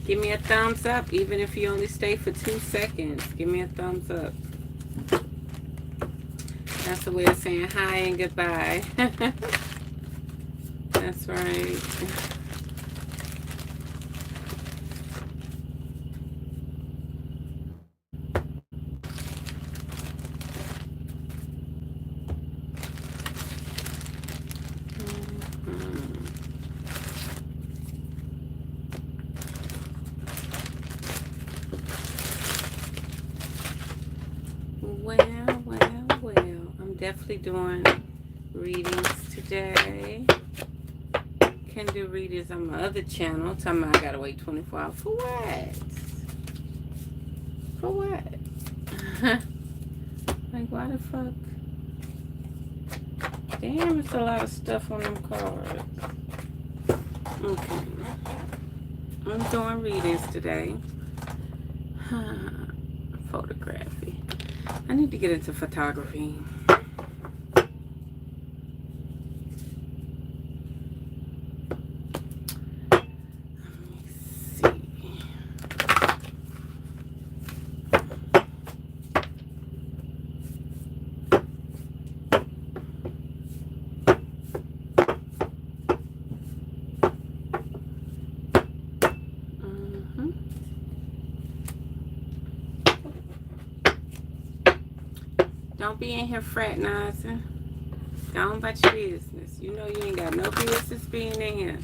Give me a thumbs up, even if you only stay for 2 seconds. Give me a thumbs up. That's a way of saying hi and goodbye. That's right. Well, I'm definitely doing readings today. Can do readings on my other channel. Tell me I gotta wait 24 hours. For what? For what? Like, why the fuck? Damn, it's a lot of stuff on them cards. Okay. I'm doing readings today. Photography. I need to get into photography. Don't be in here fraternizing. Go on about your business. You know you ain't got no business being in here.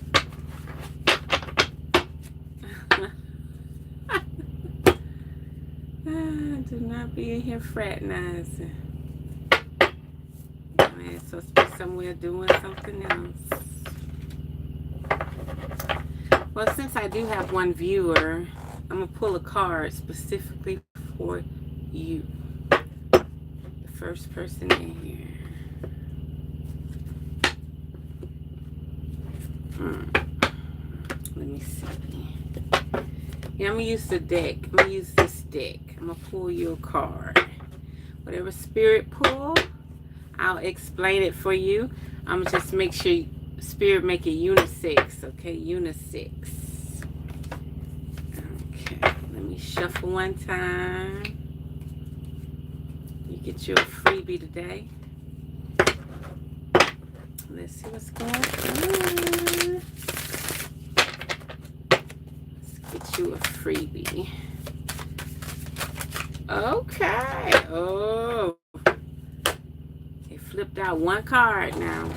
Do not be in here fraternizing. Man, it's supposed to be somewhere doing something else. Well, since I do have one viewer, I'm going to pull a card specifically for you. First person in here. Let me see. Yeah, I'm gonna use the deck. I'm gonna use this deck. I'm gonna pull you a card. Whatever spirit pull, I'll explain it for you. I'm gonna just make sure spirit make it unisex. Okay, unisex. Okay, let me shuffle one time. Get you a freebie today. Let's see what's going on. Let's get you a freebie. Okay. Oh. They flipped out one card now.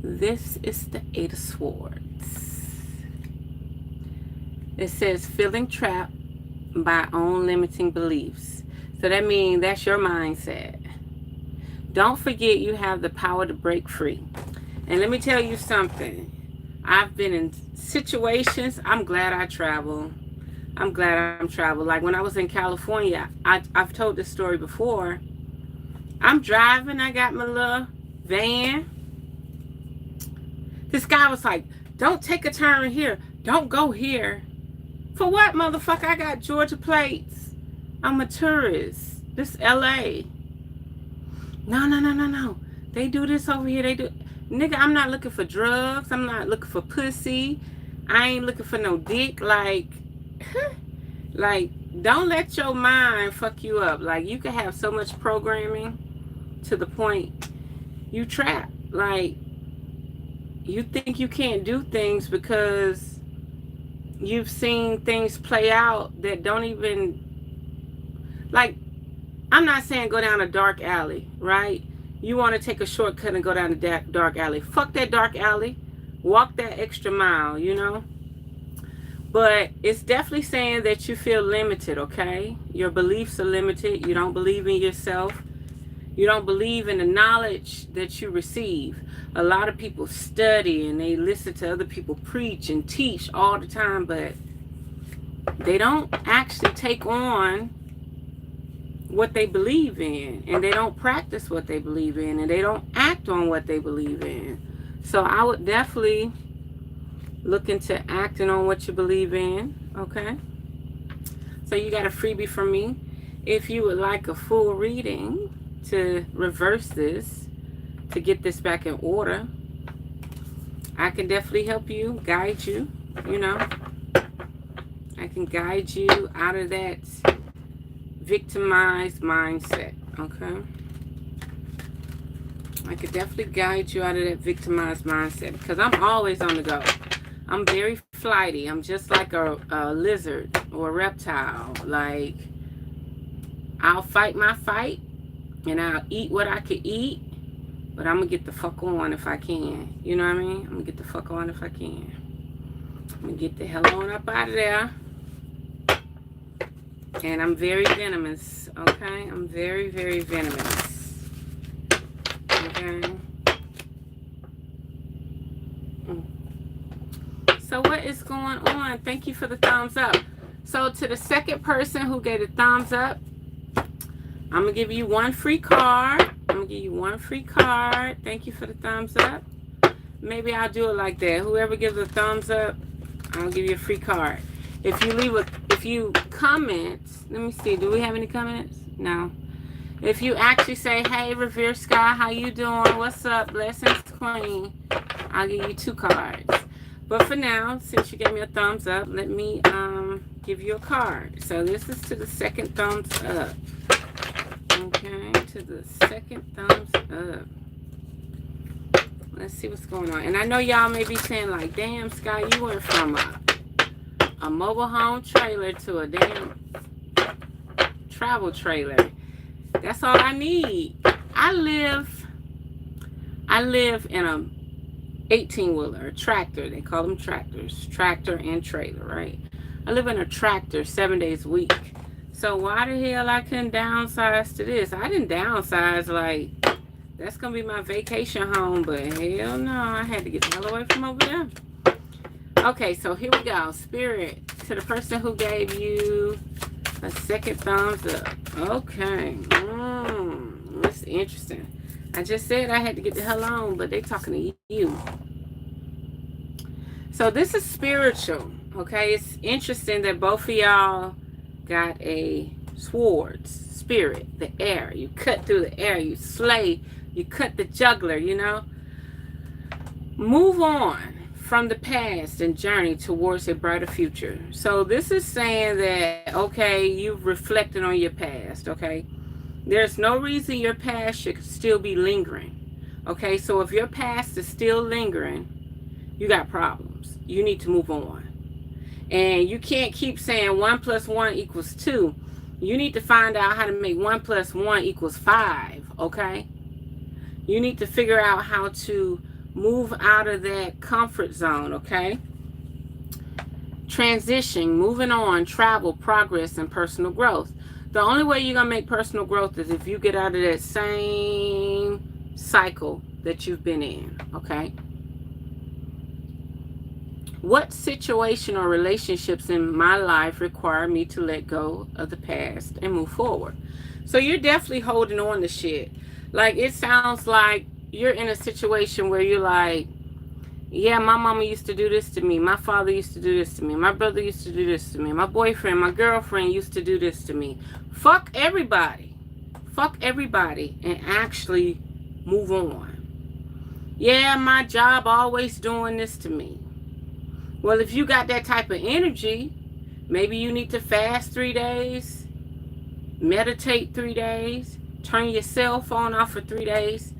This is the Eight of Swords. It says feeling trapped by own limiting beliefs. So that means that's your mindset. Don't forget you have the power to break free. And let me tell you something. I've been in situations. I'm glad I travel. I'm glad I'm travel. Like when I was in California, I've told this story before. I'm driving. I got my little van. This guy was like, don't take a turn here. Don't go here. For what, motherfucker? I got Georgia plates. I'm a tourist. This LA. No. They do this over here. They do. Nigga, I'm not looking for drugs. I'm not looking for pussy. I ain't looking for no dick. Like, don't let your mind fuck you up. Like, you can have so much programming to the point you trap. Like, you think you can't do things because you've seen things play out that don't even... Like, I'm not saying go down a dark alley, right? You want to take a shortcut and go down a dark alley. Fuck that dark alley. Walk that extra mile, you know? But it's definitely saying that you feel limited, okay? Your beliefs are limited. You don't believe in yourself. You don't believe in the knowledge that you receive. A lot of people study and they listen to other people preach and teach all the time, but they don't actually take on what they believe in, and they don't practice what they believe in, and they don't act on what they believe in. So I would definitely look into acting on what you believe in, okay? So you got a freebie from me. If you would like a full reading to reverse this, to get this back in order, I can definitely help you, guide you, you know. I can guide you out of that victimized mindset, okay? I could definitely guide you out of that victimized mindset because I'm always on the go. I'm very flighty. I'm just like a lizard or a reptile. Like, I'll fight my fight and I'll eat what I could eat, but I'm going to get the fuck on if I can. You know what I mean? I'm going to get the fuck on if I can. I'm going to get the hell on up out of there. And I'm very venomous, okay? I'm very, very venomous. Okay? So what is going on? Thank you for the thumbs up. So to the second person who gave a thumbs up, I'm going to give you one free card. I'm going to give you one free card. Thank you for the thumbs up. Maybe I'll do it like that. Whoever gives a thumbs up, I'll give you a free card. If you comment, let me see, do we have any comments? No. If you actually say, hey, Revere Skye, how you doing? What's up? Blessings, Queen. I'll give you 2 cards. But for now, since you gave me a thumbs up, let me give you a card. So this is to the second thumbs up. Okay, to the second thumbs up. Let's see what's going on. And I know y'all may be saying like, damn, Skye, you went from a mobile home trailer to a damn travel trailer. That's all I need. I live in a 18-wheeler, a tractor. They call them tractors. Tractor and trailer, right? I live in a tractor 7 days a week. So why the hell I couldn't downsize to this? I didn't downsize like, that's going to be my vacation home. But hell no, I had to get the hell away from over there. Okay, so here we go. Spirit, to the person who gave you a second thumbs up. Okay. That's interesting. I just said I had to get the hell on, but they talking to you. So this is spiritual, okay? It's interesting that both of y'all got a swords, spirit, the air. You cut through the air. You slay. You cut the juggler, you know? Move on from the past and journey towards a brighter future. So this is saying that, okay, you've reflected on your past, okay? There's no reason your past should still be lingering. Okay, so if your past is still lingering, you got problems. You need to move on. And you can't keep saying 1 + 1 = 2. You need to find out how to make 1 + 1 = 5, okay? You need to figure out how to move out of that comfort zone, okay? Transition, moving on, travel, progress, and personal growth. The only way you're going to make personal growth is if you get out of that same cycle that you've been in, okay? What situation or relationships in my life require me to let go of the past and move forward? So you're definitely holding on to shit. Like, it sounds like you're in a situation where you're like, yeah, my mama used to do this to me. My father used to do this to me. My brother used to do this to me. My boyfriend, my girlfriend used to do this to me. Fuck everybody. Fuck everybody and actually move on. Yeah, my job always doing this to me. Well, if you got that type of energy, maybe you need to fast 3 days, meditate 3 days, turn your cell phone off for 3 days,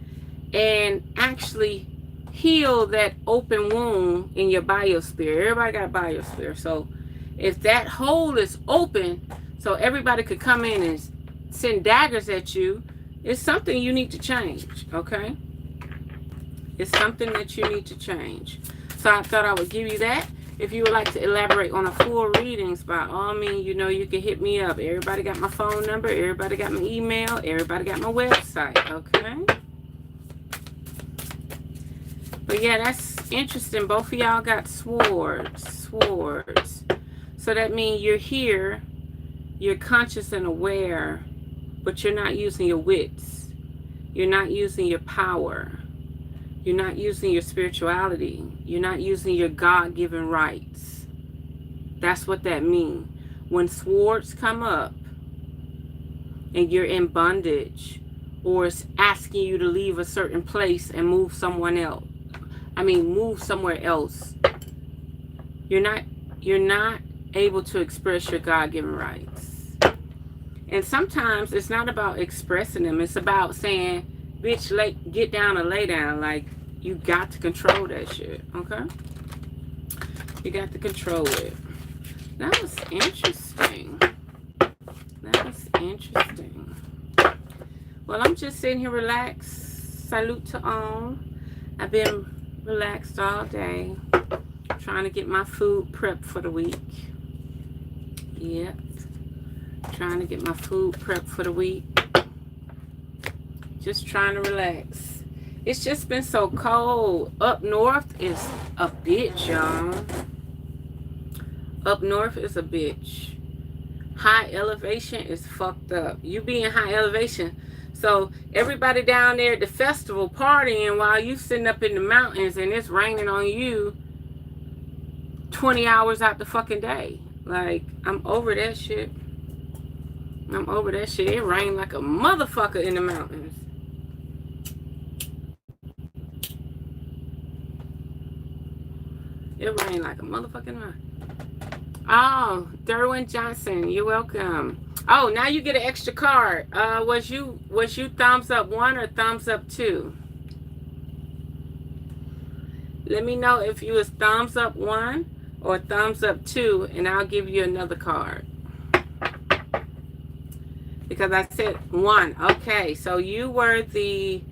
and actually heal that open wound in your biosphere. Everybody got a biosphere. So if that hole is open, so everybody could come in and send daggers at you, it's something you need to change, okay? It's something that you need to change. So I thought I would give you that. If you would like to elaborate on a full readings, by all means, you know, you can hit me up. Everybody got my phone number. Everybody got my email. Everybody got my website, okay? But yeah, that's interesting. Both of y'all got swords. So that means you're here, you're conscious and aware, but you're not using your wits. You're not using your power. You're not using your spirituality. You're not using your God-given rights. That's what that means. When swords come up and you're in bondage, or it's asking you to leave a certain place and move somewhere else. You're not able to express your God-given rights. And sometimes it's not about expressing them. It's about saying, bitch, get down or lay down. Like, you got to control that shit, okay? You got to control it. That was interesting. That was interesting. Well, I'm just sitting here relaxed. Salute to all. I've been relaxed all day. Trying to get my food prepped for the week. Yep. Trying to get my food prepped for the week. Just trying to relax. It's just been so cold. Up north is a bitch, y'all. Up north is a bitch. High elevation is fucked up. You be in high elevation. So everybody down there at the festival partying while you sitting up in the mountains and it's raining on you 20 hours out the fucking day. Like, I'm over that shit. I'm over that shit. It rained like a motherfucker in the mountains. It rained like a motherfucking rain. Oh, Derwin Johnson, you're welcome. Oh, now you get an extra card. Was you thumbs up 1 or thumbs up 2? Let me know if you was thumbs up 1 or thumbs up 2, and I'll give you another card. Because I said 1. Okay, so you were the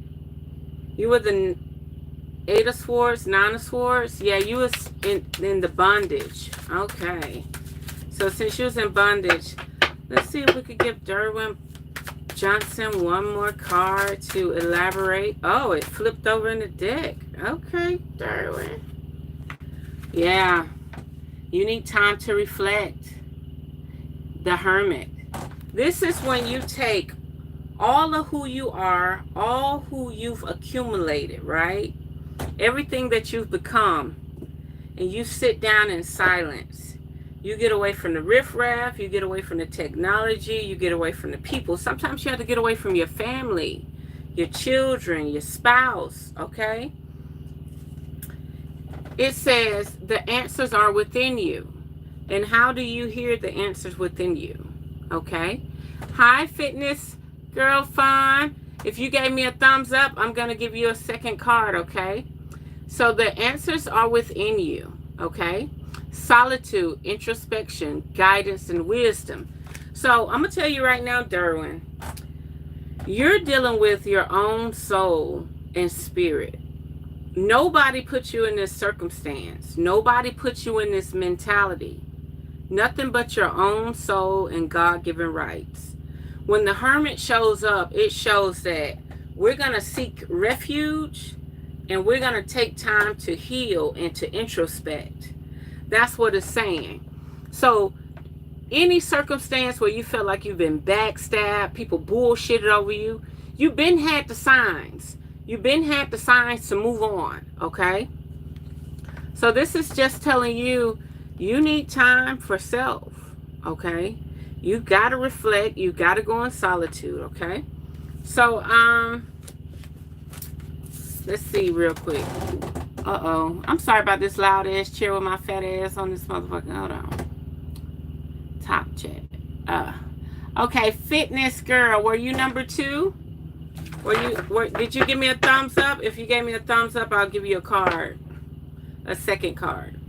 8 of Swords, 9 of Swords. Yeah, you was in the bondage. Okay. So since you was in bondage, let's see if we could give Derwin Johnson one more card to elaborate. Oh, it flipped over in the deck. Okay, Derwin. Yeah. You need time to reflect. The Hermit. This is when you take all of who you are, all who you've accumulated, right? Everything that you've become, and you sit down in silence. You get away from the riffraff, you get away from the technology, you get away from the people. Sometimes you have to get away from your family, your children, your spouse, okay? It says the answers are within you. And how do you hear the answers within you? Okay? Hi, Fitness Girl Fun. If you gave me a thumbs up, I'm going to give you a second card, okay? So the answers are within you, okay? Solitude, introspection, guidance, and wisdom. So I'm going to tell you right now, Derwin, you're dealing with your own soul and spirit. Nobody put you in this circumstance. Nobody put you in this mentality. Nothing but your own soul and God-given rights. When the Hermit shows up, it shows that we're going to seek refuge and we're going to take time to heal and to introspect. That's what it's saying. So any circumstance where you feel like you've been backstabbed, people bullshitted over you, you've been had the signs. You've been had the signs to move on, okay? So this is just telling you, you need time for self, okay? You got to reflect. You got to go in solitude, okay? So, let's see real quick. Uh-oh. I'm sorry about this loud-ass chair with my fat ass on this motherfucker. Hold on. Top chat. Okay, Fitness Girl. Were you number 2? Did you give me a thumbs up? If you gave me a thumbs up, I'll give you a card. A second card.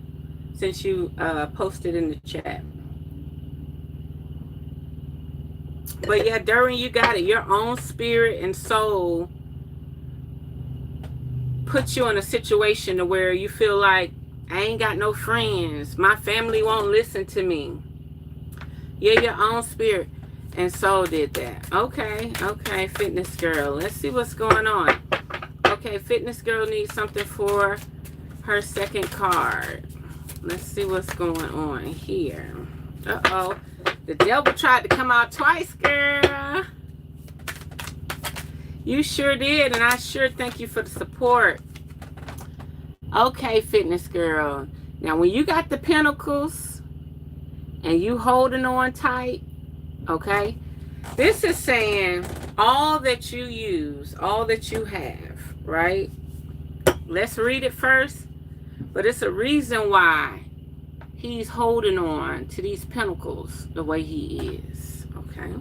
Since you posted in the chat. But yeah, Derwin, you got it. Your own spirit and soul puts you in a situation to where you feel like, I ain't got no friends. My family won't listen to me. Yeah, your own spirit and soul did that. Okay, Fitness Girl. Let's see what's going on. Okay, Fitness Girl needs something for her second card. Let's see what's going on here. Uh-oh. The devil tried to come out twice, girl. You sure did, and I sure thank you for the support. Okay, Fitness Girl. Now, when you got the pentacles and you holding on tight, okay, this is saying all that you use, all that you have, right? Let's read it first. But it's a reason why he's holding on to these pentacles the way he is, okay?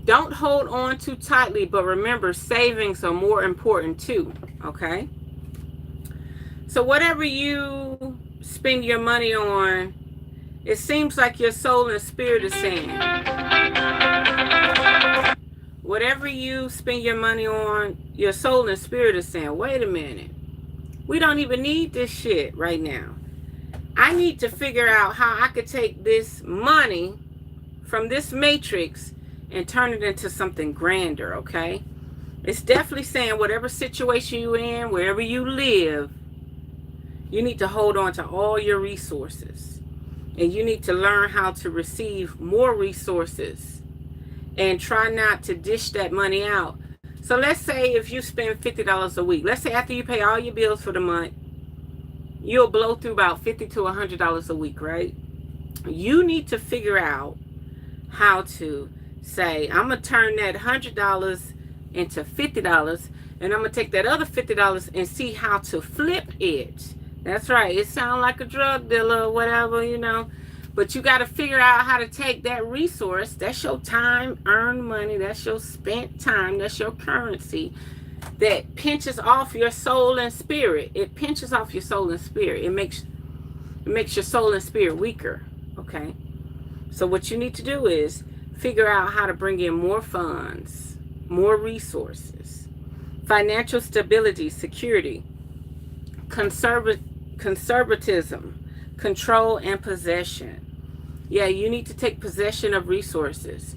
Don't hold on too tightly, but remember, savings are more important too, okay? So whatever you spend your money on, it seems like your soul and spirit is saying, whatever you spend your money on, your soul and spirit is saying, wait a minute, we don't even need this shit right now. I need to figure out how I could take this money from this matrix and turn it into something grander, okay? It's definitely saying whatever situation you're in, wherever you live, you need to hold on to all your resources. And you need to learn how to receive more resources and try not to dish that money out. So let's say if you spend $50 a week, let's say after you pay all your bills for the month, you'll blow through about $50 to $100 a week, right? You need to figure out how to say, I'm going to turn that $100 into $50, and I'm going to take that other $50 and see how to flip it. That's right. It sounds like a drug dealer or whatever, you know. But you got to figure out how to take that resource. That's your time, earned money. That's your spent time. That's your currency that pinches off your soul and spirit. It pinches off your soul and spirit. It makes your soul and spirit weaker, okay? So what you need to do is figure out how to bring in more funds, more resources, financial stability, security, conservatism, control, and possession. Yeah, you need to take possession of resources.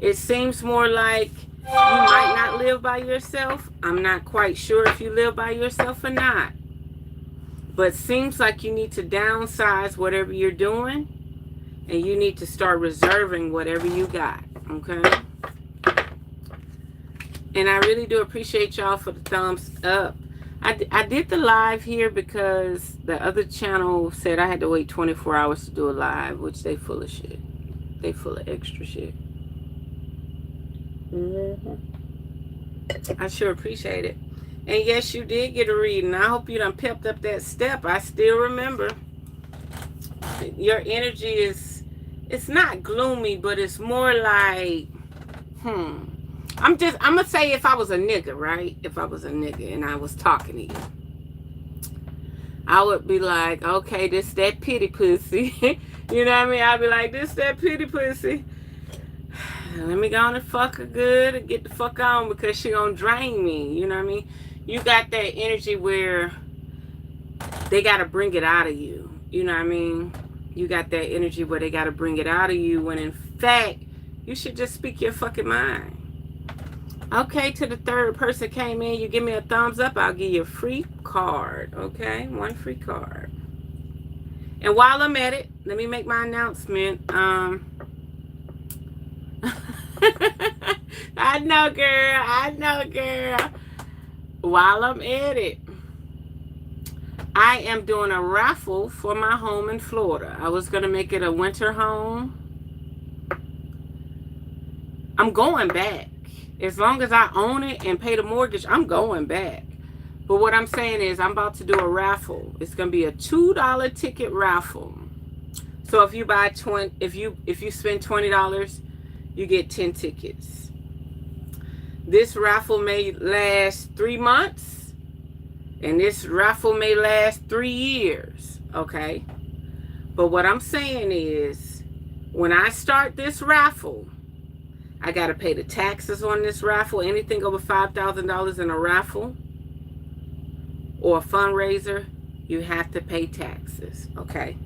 It seems more like you might not live by yourself. I'm not quite sure if you live by yourself or not. But seems like you need to downsize whatever you're doing, and you need to start reserving whatever you got, okay? And I really do appreciate y'all for the thumbs up. I did the live here because the other channel said I had to wait 24 hours to do a live, which they full of shit. They full of extra shit. I sure appreciate it. And yes, you did get a reading. I hope you done pepped up that step. I still remember. Your energy is, it's not gloomy, but it's more like, I'm gonna say if I was a nigga, right? If I was a nigga and I was talking to you, I would be like, okay, this that pity pussy. You know what I mean? I'd be like, this that pity pussy. Let me go on and fuck her good and get the fuck on because she gonna drain me. You know what I mean? You got that energy where they gotta bring it out of you. You know what I mean? You got that energy where they gotta bring it out of you when in fact, you should just speak your fucking mind. Okay, to the third person came in, you give me a thumbs up, I'll give you a free card, okay? One free card. And while I'm at it, let me make my announcement. I know, girl. While I'm at it, I am doing a raffle for my home in Florida. I was going to make it a winter home. I'm going back. As long as I own it and pay the mortgage, I'm going back. But what I'm saying is I'm about to do a raffle. It's going to be a $2 ticket raffle. So if you buy if you spend $20, you get 10 tickets. This raffle may last 3 months, and this raffle may last 3 years, okay? But what I'm saying is when I start this raffle, I got to pay the taxes on this raffle. Anything over $5,000 in a raffle or a fundraiser, you have to pay taxes, okay?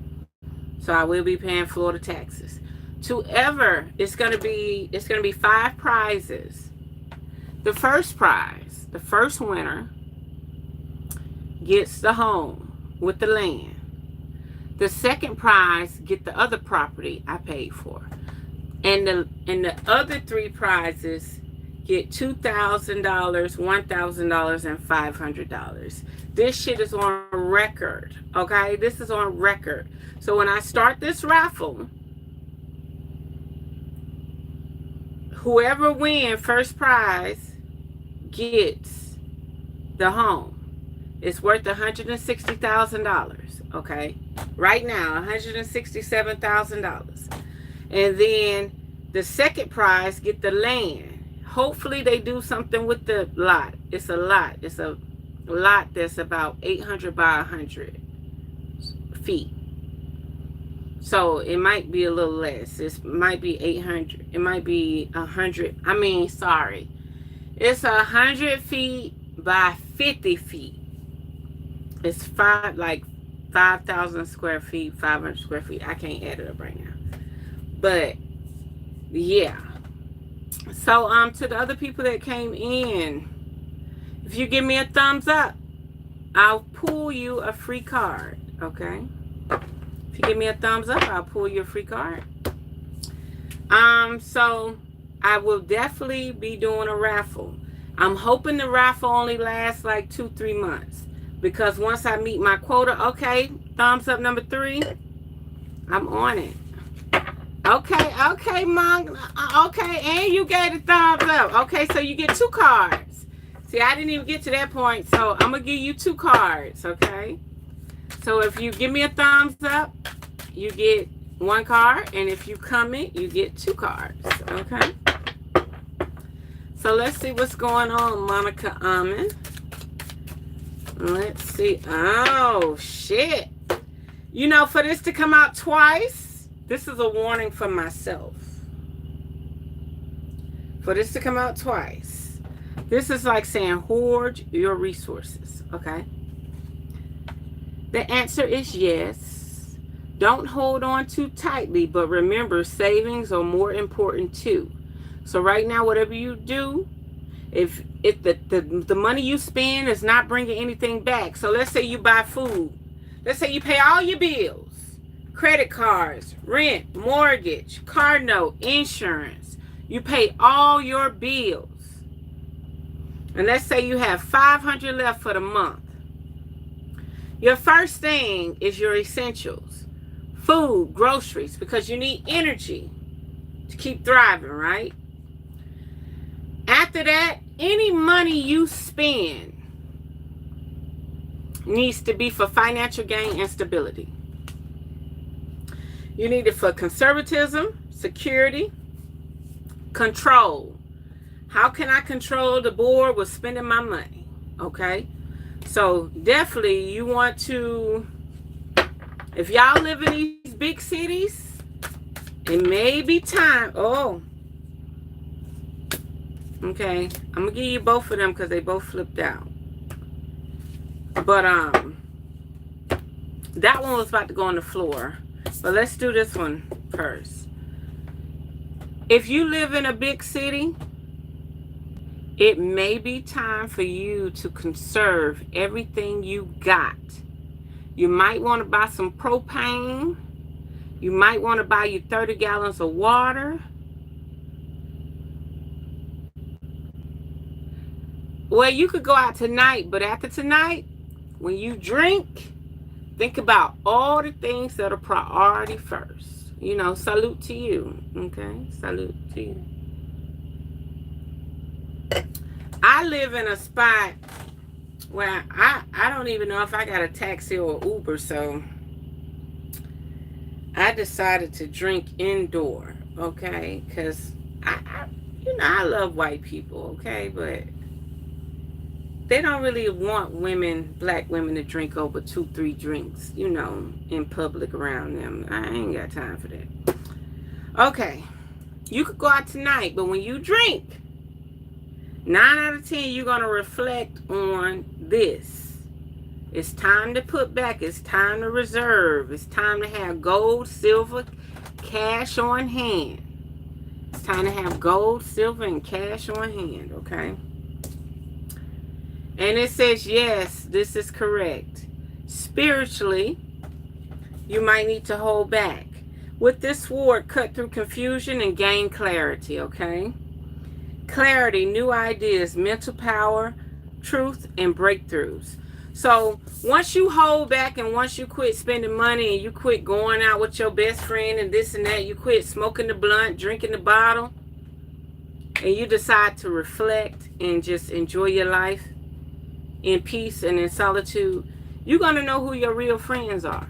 So I will be paying Florida taxes. It's going to be 5 prizes. The first prize, the first winner, gets the home with the land. The second prize get the other property I paid for. And the other 3 prizes get $2,000, $1,000, and $500. This shit is on record, okay? This is on record. So when I start this raffle, whoever wins first prize gets the home. It's worth $160,000, okay? right now, $167,000. And then the second prize get the land. Hopefully they do something with the lot. It's a lot. It's a lot that's about 800 by 100 feet. So it might be a little less. It might be 800. It might be 100. I mean, sorry. It's 100 feet by 50 feet. It's 5,000 square feet, 500 square feet. I can't add it up right now. But yeah. So to the other people that came in, if you give me a thumbs up, I'll pull you a free card. Okay? If you give me a thumbs up, I'll pull you a free card. So I will definitely be doing a raffle. I'm hoping the raffle only lasts like 2-3 months. Because once I meet my quota, okay, thumbs up number 3, I'm on it. Okay, Mom. Okay, and you gave a thumbs up. Okay, so you get 2 cards. See, I didn't even get to that point, so I'm going to give you 2 cards, okay? So if you give me a thumbs up, you get 1 card, and if you comment, you get 2 cards, okay? So let's see what's going on, Monica Amen. Let's see. Oh, shit. You know, for this to come out twice, this is a warning for myself. For this to come out twice, this is like saying hoard your resources, okay? The answer is yes. Don't hold on too tightly, but remember, savings are more important too. So right now, whatever you do, if the money you spend is not bringing anything back. So let's say you buy food. Let's say you pay all your bills, credit cards, rent, mortgage, car note, insurance. You pay all your bills. And let's say you have $500 left for the month. Your first thing is your essentials. Food, groceries, because you need energy to keep thriving, right? After that, any money you spend needs to be for financial gain and stability. You need it for conservatism, security, control. How can I control the board with spending my money? Okay? So definitely you want to, if y'all live in these big cities, it may be time. Oh, okay. I'm going to give you both of them because they both flipped out. But that one was about to go on the floor. But let's do this one first. If you live in a big city, it may be time for you to conserve everything you got. You might want to buy some propane. You might want to buy you 30 gallons of water. Well, you could go out tonight, but after tonight, when you drink, think about all the things that are priority first. You know, salute to you. Okay? Salute to you. I live in a spot where I don't even know if I got a taxi or Uber, so I decided to drink indoor, okay? Because I love white people, okay? But they don't really want black women to drink over 2-3 drinks, you know, in public around them. I ain't got time for that. Okay, you could go out tonight, but when you drink, 9 out of 10, you're going to reflect on this. It's time to put back. It's time to reserve. It's time to have gold, silver, cash on hand. It's time to have gold, silver, and cash on hand, okay? And it says, yes, this is correct. Spiritually, you might need to hold back. With this sword, cut through confusion and gain clarity, okay? Clarity, new ideas, mental power, truth, and breakthroughs. So once you hold back and once you quit spending money and you quit going out with your best friend and this and that, you quit smoking the blunt, drinking the bottle, and you decide to reflect and just enjoy your life in peace and in solitude, you're going to know who your real friends are.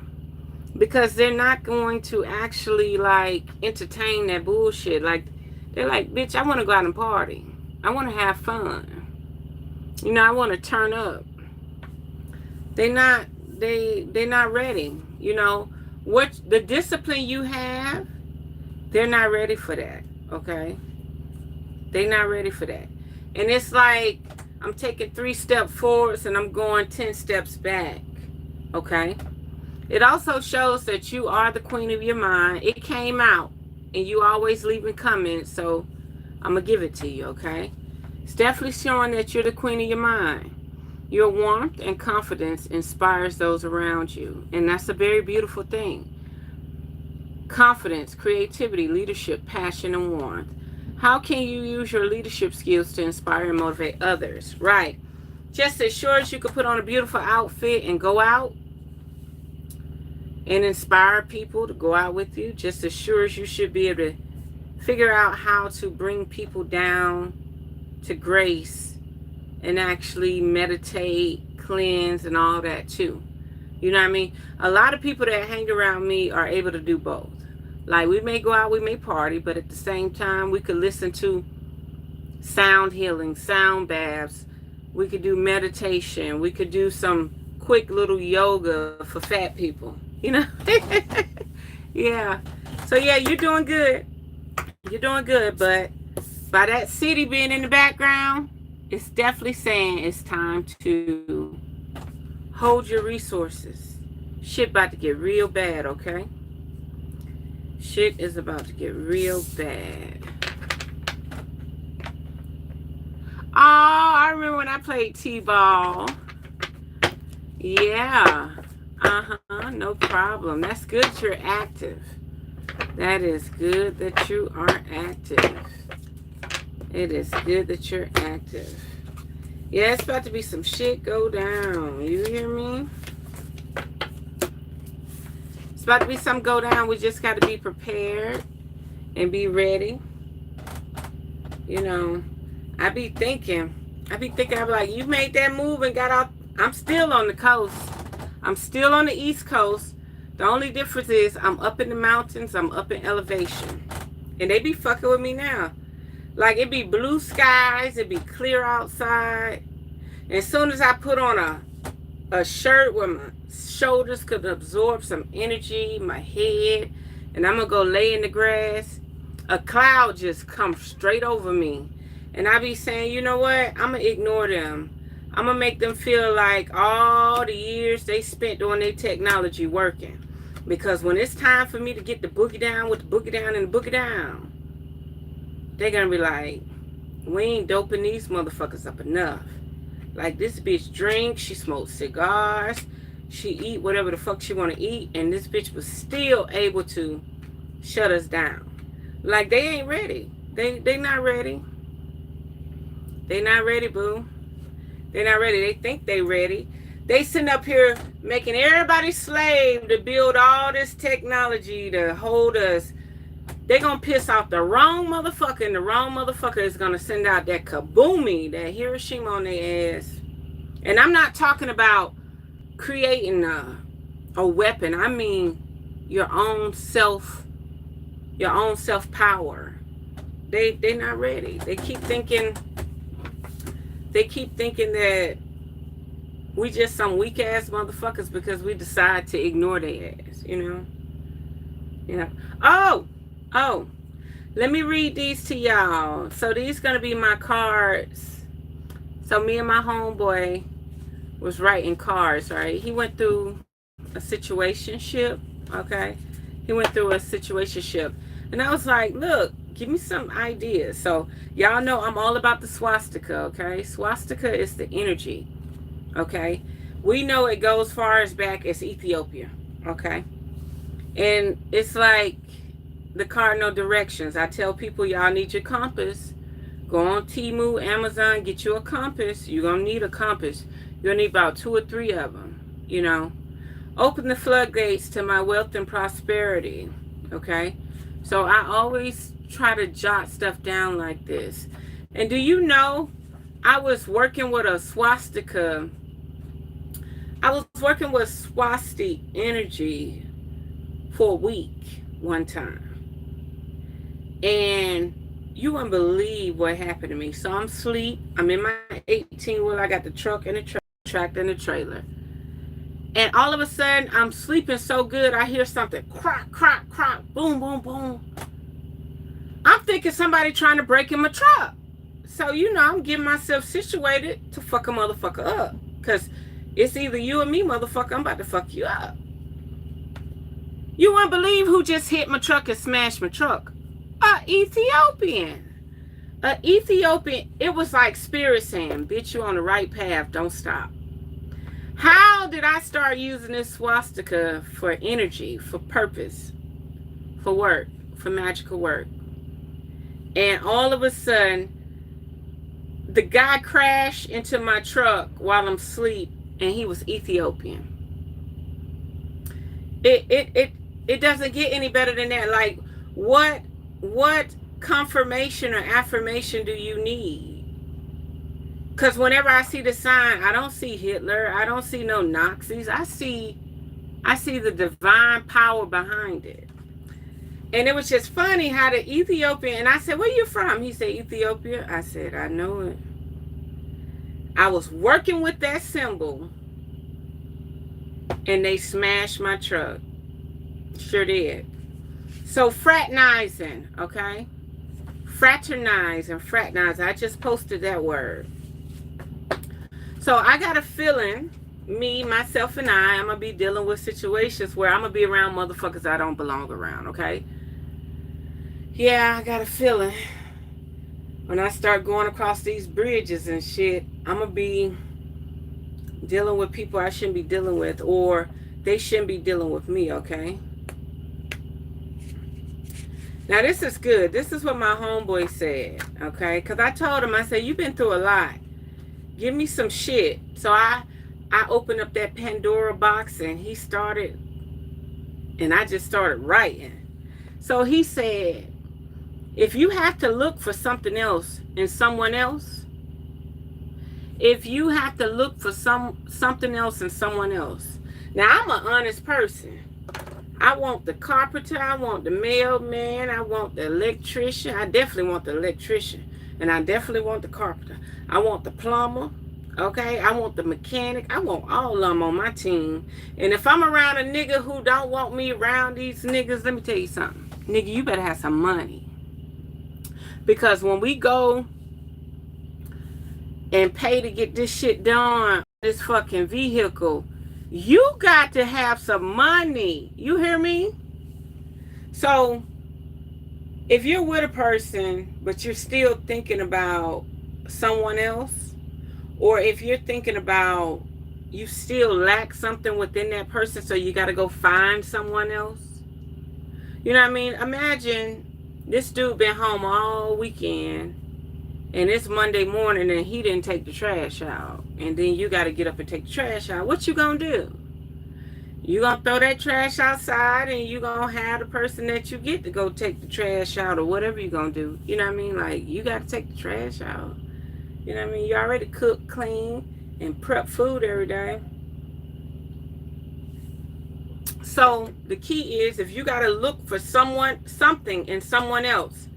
because they're not going to actually like entertain that bullshit. Like, they're like, bitch, I want to go out and party. I want to have fun. You know, I want to turn up. They're not ready. You know, what the discipline you have, they're not ready for that. Okay? They're not ready for that. And it's like I'm taking 3 steps forwards and I'm going 10 steps back. Okay? It also shows that you are the queen of your mind. It came out, and you always leaving comments, so I'm going to give it to you, okay? It's definitely showing that you're the queen of your mind. Your warmth and confidence inspires those around you, and that's a very beautiful thing. Confidence, creativity, leadership, passion, and warmth. How can you use your leadership skills to inspire and motivate others? Right. Just as sure as you could put on a beautiful outfit and go out and inspire people to go out with you, just as sure as you should be able to figure out how to bring people down to grace and actually meditate, cleanse, and all that too. You know what I mean? A lot of people that hang around me are able to do both. Like, we may go out, we may party, but at the same time, we could listen to sound healing, sound baths. We could do meditation. We could do some quick little yoga for fat people. You know? Yeah. So, yeah, you're doing good. You're doing good. But by that city being in the background, it's definitely saying it's time to hold your resources. Shit about to get real bad, okay? Shit is about to get real bad. Oh, I remember when I played T-ball. Yeah. No problem. That's good that you're active. That is good that you are active. It is good that you're active. Yeah, it's about to be some shit go down. You hear me? It's about to be some go down. We just got to be prepared and be ready. You know, I be thinking, I'm like, you made that move and got off. I'm still on the coast. I'm still on the East Coast. The only difference is I'm up in the mountains. I'm up in elevation. And they be fucking with me now. Like, it be blue skies. It be clear outside. And as soon as I put on a shirt where my shoulders could absorb some energy, my head, and I'm going to go lay in the grass, a cloud just comes straight over me. And I be saying, you know what? I'm going to ignore them. I'm going to make them feel like all the years they spent doing their technology working. Because when it's time for me to get the boogie down with the boogie down and the boogie down, they're going to be like, we ain't doping these motherfuckers up enough. Like, this bitch drinks, she smokes cigars, she eat whatever the fuck she want to eat, and this bitch was still able to shut us down. Like, they ain't ready. They not ready. They not ready, boo. They're not ready. They think they ready. They sitting up here making everybody slave to build all this technology to hold us. They're going to piss off the wrong motherfucker, and the wrong motherfucker is going to send out that kaboomy, that Hiroshima on their ass. And I'm not talking about creating a weapon. I mean your own self-power. They're not ready. They keep thinking that we just some weak ass motherfuckers because we decide to ignore their ass, you know? Yeah. Oh, let me read these to y'all. So these gonna be my cards. So me and my homeboy was writing cards, right? He went through a situationship, okay? He went through a situationship. And I was like, look, give me some ideas. So y'all know I'm all about the swastika, okay? Swastika is the energy, okay? We know it goes far as back as Ethiopia, okay? And it's like the cardinal directions. I tell people, y'all need your compass. Go on Temu, Amazon, get you a compass. You're going to need a compass. You're going to need about 2 or 3 of them, you know. Open the floodgates to my wealth and prosperity, okay? So I always try to jot stuff down like this. And do you know, I was working with a swastika. I was working with swastika energy for a week one time. And you wouldn't believe what happened to me. So I'm asleep. I'm in my 18-wheel. I got the truck and the tractor and the trailer. And all of a sudden, I'm sleeping so good, I hear something crack, crack, crack, boom, boom, boom. I'm thinking somebody trying to break in my truck. So, I'm getting myself situated to fuck a motherfucker up. Because it's either you or me, motherfucker. I'm about to fuck you up. You wouldn't believe who just hit my truck and smashed my truck. Ethiopian. Ethiopian. It was like spirit saying, bitch, you on the right path. Don't stop. How did I start using this swastika for energy, for purpose, for work, for magical work? And all of a sudden, the guy crashed into my truck while I'm asleep, and he was Ethiopian. It doesn't get any better than that. Like, what confirmation or affirmation do you need? Because whenever I see the sign, I don't see Hitler. I don't see no Nazis. I see the divine power behind it. And it was just funny how the Ethiopian, and I said, where you from? He said, Ethiopia. I said, I know it. I was working with that symbol, and they smashed my truck. Sure did. So fraternizing, okay? Fraternize and fraternize. I just posted that word. So I got a feeling, me, myself, and I'm going to be dealing with situations where I'm going to be around motherfuckers I don't belong around, okay? Yeah, I got a feeling when I start going across these bridges and shit, I'm going to be dealing with people I shouldn't be dealing with, or they shouldn't be dealing with me, okay? Now, this is good. This is what my homeboy said, okay? Because I told him, I said, you've been through a lot. Give me some shit. So I opened up that Pandora box, and he started, and I just started writing. So he said, if you have to look for something else in someone else, if you have to look for something else in someone else. Now, I'm an honest person. I want the carpenter, I want the mailman, I want the electrician. I definitely want the electrician, and I definitely want the carpenter. I want the plumber, okay? I want the mechanic. I want all of them on my team. And if I'm around a nigga who don't want me around these niggas, let me tell you something. Nigga, you better have some money. Because when we go and pay to get this shit done, this fucking vehicle, you got to have some money. You hear me? So, if you're with a person, but you're still thinking about someone else, or if you're thinking about you still lack something within that person, so you got to go find someone else. You know what I mean? Imagine this dude been home all weekend, and it's Monday morning, and he didn't take the trash out. And then you got to get up and take the trash out. What you gonna do? You gonna throw that trash outside, and you gonna have the person that you get to go take the trash out, or whatever you gonna do. You know what I mean? Like, you got to take the trash out. You know what I mean? You already cook, clean, and prep food every day. So the key is, if you got to look for something in someone else,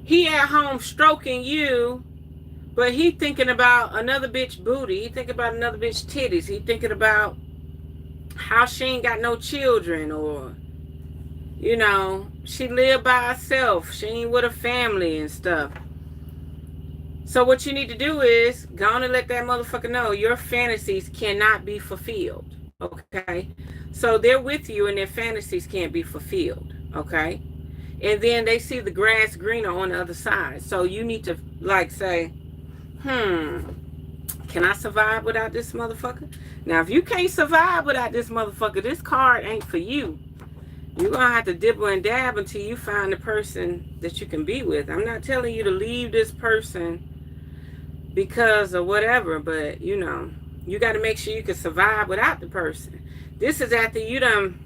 he at home stroking you, but he thinking about another bitch booty. He thinking about another bitch titties. He thinking about how she ain't got no children, or, she live by herself. She ain't with a family and stuff. So what you need to do is go on and let that motherfucker know your fantasies cannot be fulfilled, okay? So they're with you, and their fantasies can't be fulfilled, okay? And then they see the grass greener on the other side. So you need to, like, say, can I survive without this motherfucker? Now, if you can't survive without this motherfucker, this card ain't for you. You're going to have to dibble and dab until you find the person that you can be with. I'm not telling you to leave this person because of whatever, but, you got to make sure you can survive without the person. This is after you done,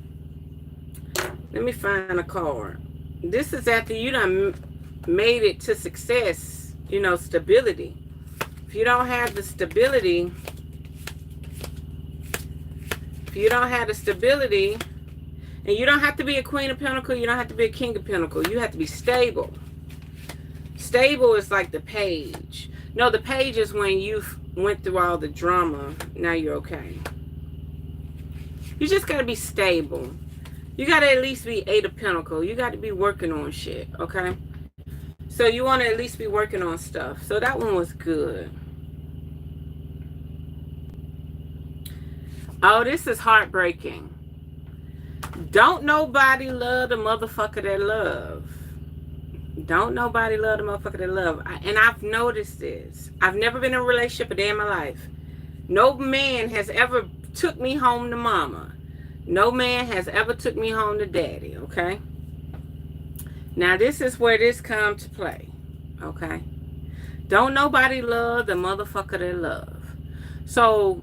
let me find a card. This is after you done made it to success, stability. If you don't have the stability, And you don't have to be a Queen of Pentacles. You don't have to be a King of Pentacles. You have to be stable. Stable is like the Page. No, the Page is when you went through all the drama. Now you're okay. You just got to be stable. You got to at least be 8 of Pentacles. You got to be working on shit, okay? So you want to at least be working on stuff. So that one was good. Oh, this is heartbreaking. Don't nobody love the motherfucker that love. Don't nobody love the motherfucker that love. And I've noticed this. I've never been in a relationship a day in my life. No man has ever took me home to mama. No man has ever took me home to daddy, okay? Now, this is where this comes to play, okay? Don't nobody love the motherfucker that love. So,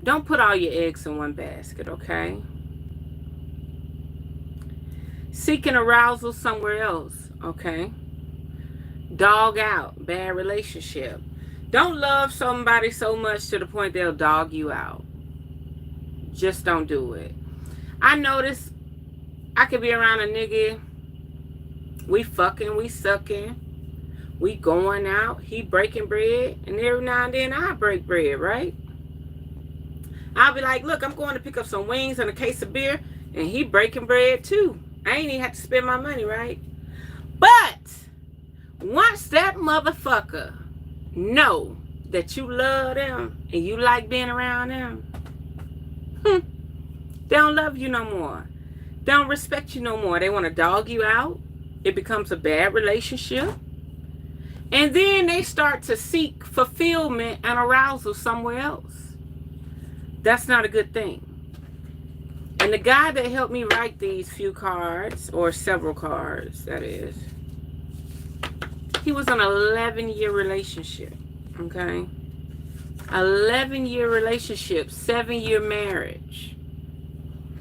don't put all your eggs in one basket, okay? Seeking arousal somewhere else, okay? Dog out, bad relationship. Don't love somebody so much to the point they'll dog you out. Just don't do it. I notice I could be around a nigga. We fucking, we sucking. We going out. He breaking bread. And every now and then I break bread, right? I'll be like, look, I'm going to pick up some wings and a case of beer. And he breaking bread too. I ain't even have to spend my money, right? But once that motherfucker know that you love them and you like being around them, they don't love you no more. They don't respect you no more. They want to dog you out. It becomes a bad relationship. And then they start to seek fulfillment and arousal somewhere else. That's not a good thing. And the guy that helped me write these few cards, or several cards, that is, he was in an 11-year relationship, okay? 11-year relationship, 7-year marriage.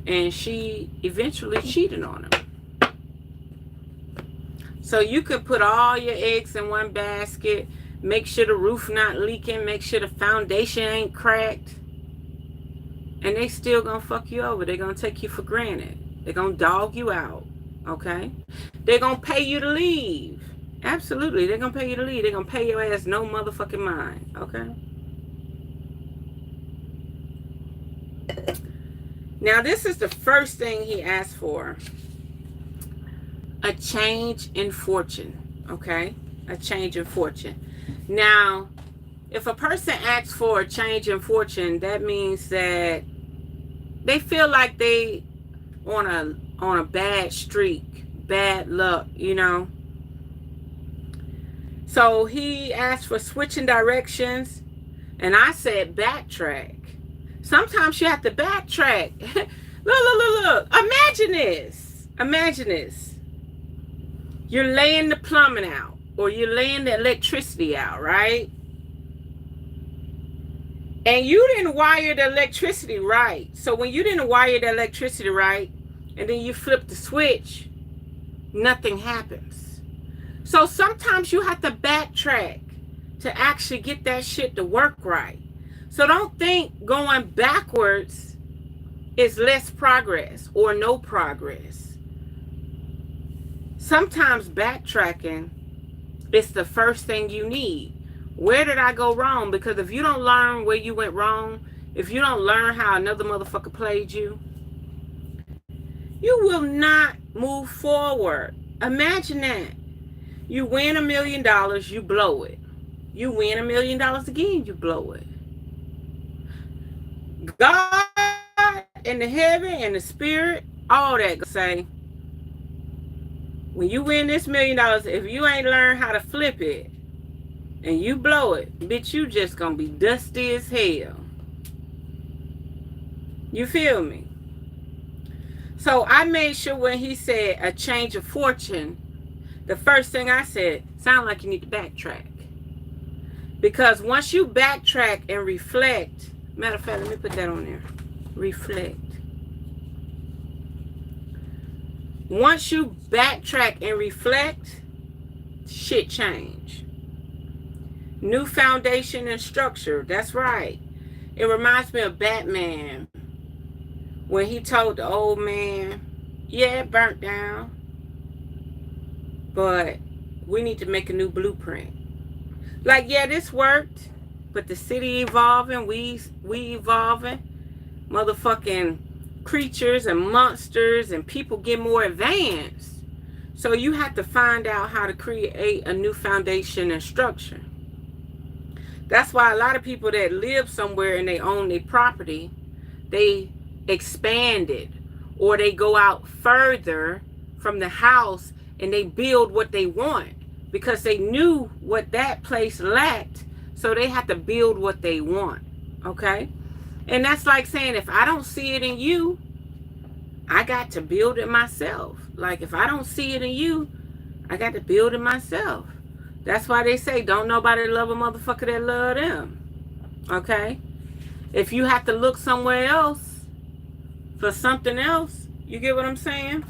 And she eventually cheated on him. So you could put all your eggs in one basket, make sure the roof not leaking, make sure the foundation ain't cracked, and they still gonna fuck you over. They're gonna take you for granted. They're gonna dog you out, okay? They're gonna pay you to leave. Absolutely, they're gonna pay you to leave. They're gonna pay your ass no motherfucking mind, okay? Now, this is the first thing he asked for. A change in fortune, okay? A change in fortune. Now, if a person asks for a change in fortune, that means that they feel like they on a bad streak, bad luck, you know? So he asked for switching directions, and I said backtrack. Sometimes you have to backtrack. Look. Imagine this. Imagine this. You're laying the plumbing out, or you're laying the electricity out, right? And you didn't wire the electricity right. So when you didn't wire the electricity right, and then you flip the switch, nothing happens. So sometimes you have to backtrack to actually get that shit to work right. So don't think going backwards is less progress or no progress. Sometimes backtracking is the first thing you need. Where did I go wrong? Because if you don't learn where you went wrong, if you don't learn how another motherfucker played you, you will not move forward. Imagine that. You win $1 million, you blow it. You win $1 million again, you blow it. God and the heaven and the spirit, all that say, when you win this $1 million, if you ain't learned how to flip it and you blow it, bitch, you just gonna be dusty as hell. You feel me? So I made sure when he said a change of fortune, the first thing I said, sound like you need to backtrack. Because once you backtrack and reflect, matter of fact, let me put that on there. Reflect. Once you backtrack and reflect, shit change. New foundation and structure. That's right. It reminds me of Batman when he told the old man, Yeah, it burnt down. But we need to make a new blueprint. Like, yeah, this worked, but the city evolving, we evolving, motherfucking creatures and monsters and people get more advanced. So you have to find out how to create a new foundation and structure. That's why a lot of people that live somewhere and they own their property, they expand it, or they go out further from the house and they build what they want because they knew what that place lacked. So they have to build what they want. Okay? And that's like saying, if I don't see it in you, I got to build it myself. Like, if I don't see it in you, I got to build it myself. That's why they say, don't nobody love a motherfucker that love them. Okay? If you have to look somewhere else for something else, you get what I'm saying?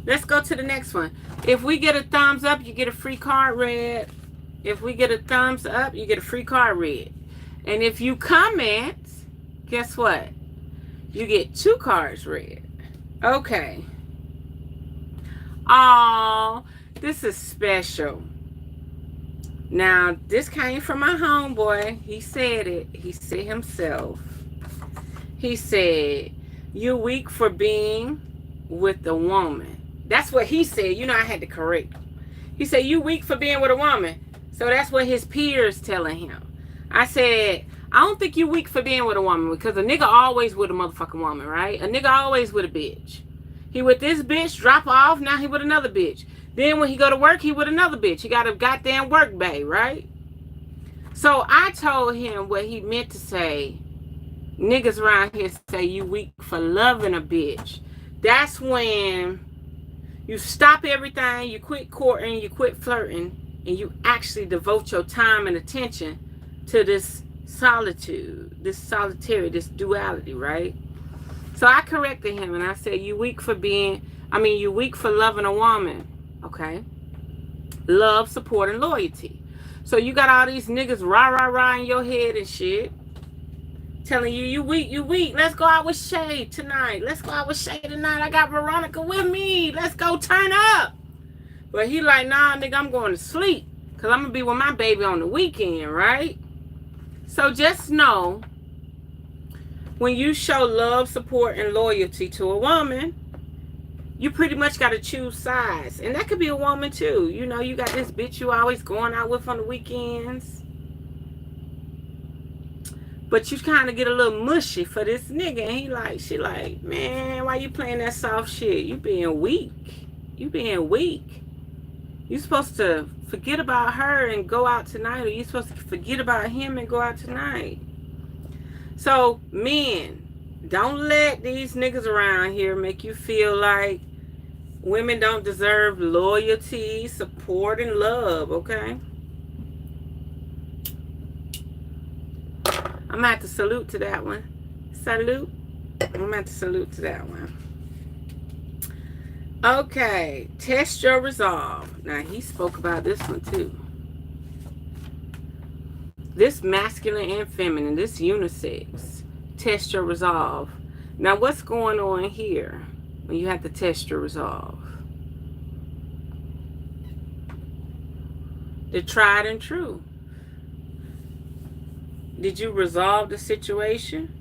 Let's go to the next one. If we get a thumbs up, you get a free card read. If we get a thumbs up, you get a free card read. And if you comment, guess what? You get 2 cards read. Okay. Oh, this is special. Now, this came from my homeboy. He said it. He said himself. He said, you're weak for being with a woman. That's what he said. You know, I had to correct him. He said, you weak for being with a woman. So that's what his peers telling him. I said, I don't think you weak for being with a woman, because a nigga always with a motherfucking woman, right? A nigga always with a bitch. He with this bitch, drop her off, now he with another bitch. Then when he go to work, he with another bitch. He got a goddamn work bae, right? So I told him what he meant to say. Niggas around here say you weak for loving a bitch. That's when you stop everything, you quit courting, you quit flirting, and you actually devote your time and attention to this solitude, this solitary, this duality, right? So I corrected him and I said, you weak for loving a woman, okay? Love, support, and loyalty. So you got all these niggas rah in your head and shit, telling you, you weak. Let's go out with Shay tonight. Let's go out with Shay tonight. I got Veronica with me. Let's go turn up. But he like, nah, nigga, I'm going to sleep, because I'm going to be with my baby on the weekend, right? So just know, when you show love, support, and loyalty to a woman, you pretty much got to choose sides. And that could be a woman too. You know, you got this bitch you always going out with on the weekends, but you kind of get a little mushy for this nigga. And she like, man, why you playing that soft shit? You being weak. You being weak. You supposed to forget about her and go out tonight, or you supposed to forget about him and go out tonight. So, men, don't let these niggas around here make you feel like women don't deserve loyalty, support, and love, okay? I'm going to have to salute to that one. Salute. I'm going to have to salute to that one. Okay, test your resolve. Now, he spoke about this one too. This masculine and feminine, this unisex. Test your resolve. Now, what's going on here when you have to test your resolve? The tried and true. Did you resolve the situation?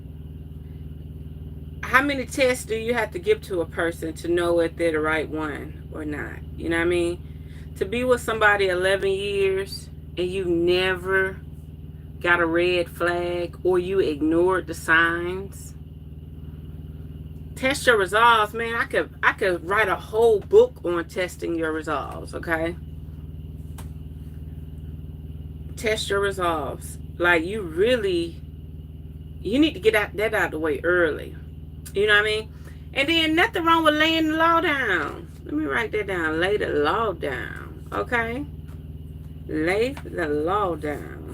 How many tests do you have to give to a person to know if they're the right one or not? You know what I mean? To be with somebody 11 years and you never got a red flag, or you ignored the signs. Test your resolves, man. I could write a whole book on testing your resolves, okay? Test your resolves. Like, you need to get that out of the way early. You know what I mean? And then nothing wrong with laying the law down. Let me write that down. Lay the law down. Okay? Lay the law down.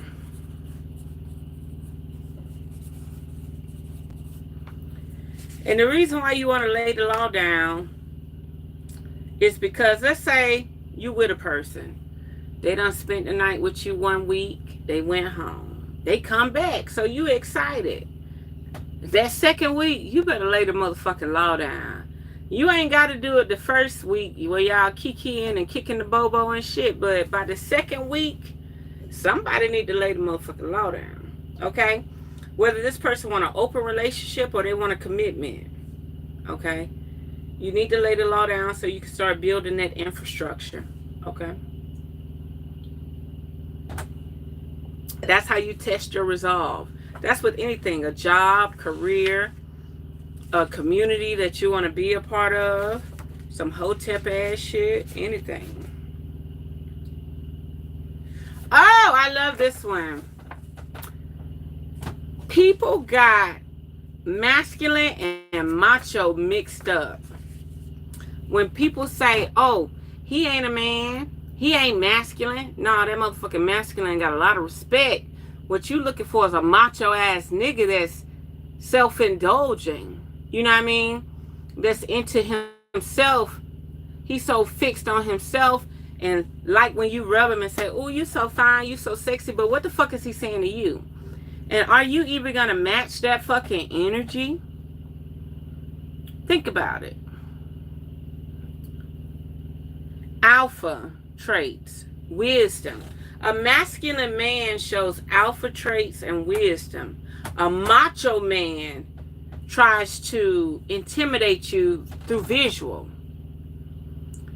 And the reason why you want to lay the law down is because, let's say you with a person. They done spent the night with you 1 week. They went home. They come back. So you excited. That second week, you better lay the motherfucking law down. You ain't got to do it the first week where y'all kikiing and kicking the bobo and shit. But by the second week, somebody need to lay the motherfucking law down. Okay? Whether this person want an open relationship or they want a commitment. Okay? You need to lay the law down so you can start building that infrastructure. Okay? That's how you test your resolve. That's with anything. A job, career, a community that you want to be a part of, some hotep ass shit, anything. Oh, I love this one. People got masculine and macho mixed up. When people say, oh, he ain't a man, he ain't masculine. No, that motherfucking masculine got a lot of respect. What you looking for is a macho ass nigga that's self-indulging. You know what I mean? That's into himself. He's so fixed on himself. And like when you rub him and say, oh, you so fine, you so sexy. But what the fuck is he saying to you? And are you even going to match that fucking energy? Think about it. Alpha traits, wisdom. A masculine man shows alpha traits and wisdom. A macho man tries to intimidate you through visual.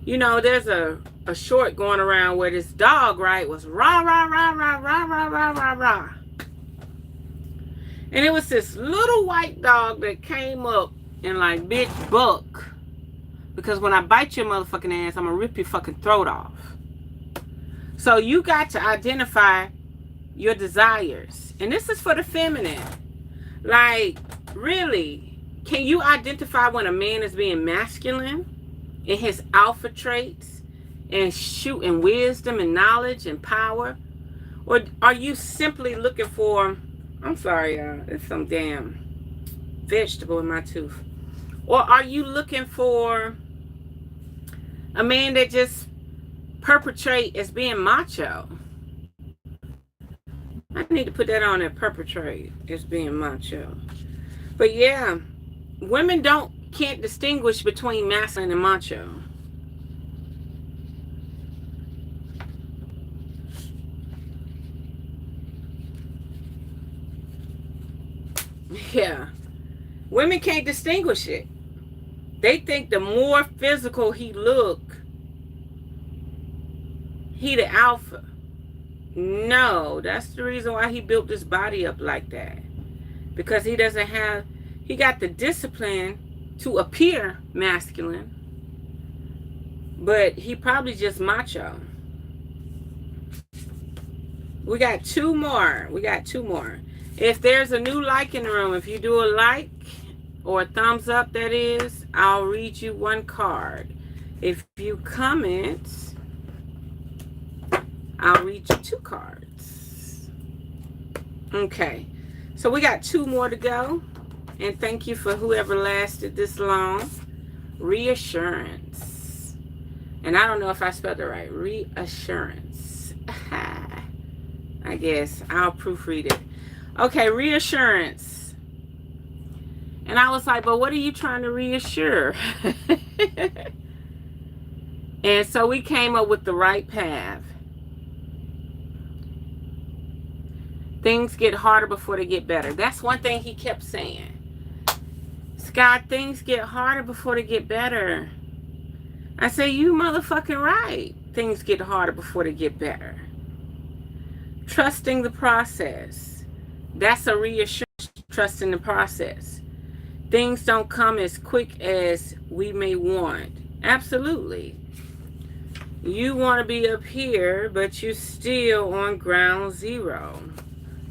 You know, there's a short going around where this dog, right, was rah, rah, rah, rah, rah, rah, rah, rah, rah. And it was this little white dog that came up and like, bitch, buck. Because when I bite your motherfucking ass, I'm gonna rip your fucking throat off. So you got to identify your desires. And this is for the feminine. Like, really, can you identify when a man is being masculine in his alpha traits and shooting wisdom and knowledge and power? Or are you simply looking for, I'm sorry, y'all, there's some damn vegetable in my tooth. Or are you looking for a man that just perpetrate as being macho? I need to put that on there, perpetrate as being macho. But yeah, women can't distinguish between masculine and macho. Yeah. Women can't distinguish it. They think the more physical he look, he the alpha. No, that's the reason why he built this body up like that. Because he got the discipline to appear masculine, but he probably just macho. We got two more. If there's a new like in the room, if you do a like or a thumbs up, that is, I'll read you one card. If you comment, I'll read you two cards. Okay. So we got two more to go. And thank you for whoever lasted this long. Reassurance. And I don't know if I spelled it right. Reassurance. I guess I'll proofread it. Okay, reassurance. And I was like, but what are you trying to reassure? And so we came up with the right path. Things get harder before they get better. That's one thing he kept saying. Skye, things get harder before they get better. I say, you motherfucking right. Things get harder before they get better. Trusting the process. That's a reassurance, trusting the process. Things don't come as quick as we may want. Absolutely. You want to be up here, but you're still on ground zero.